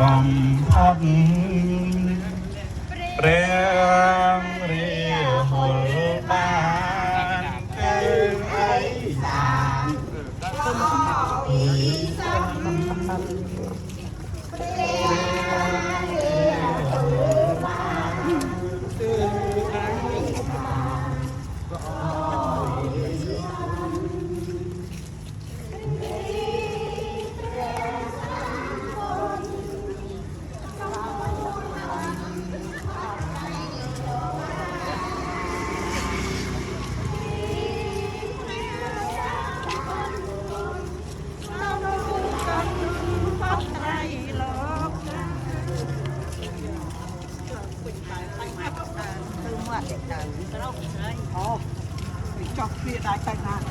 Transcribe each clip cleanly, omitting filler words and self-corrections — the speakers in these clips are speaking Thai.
บ่มพดเรียงเรียหุลบานเกินไอ้สามอีสัมเรียงเรียหุลบานเกินไอ้สามก็อีสัมจอกเสียดายไปนาน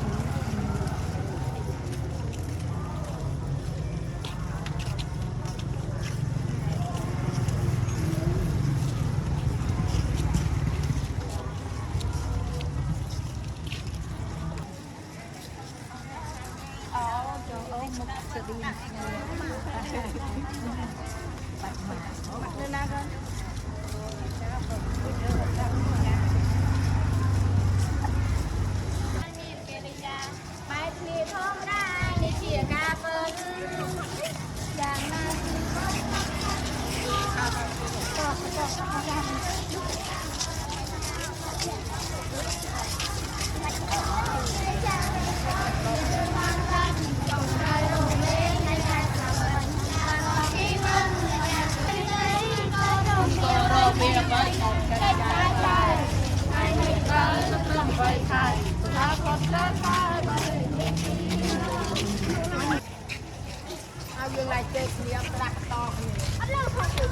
เอายังไงเจ๊เนี้ยตรักตอกเอาเลิก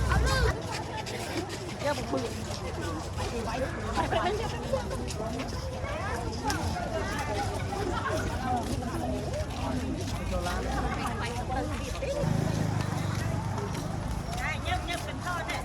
เอาเลิกเยอะบุ๋มเป็นท่อเนี่ย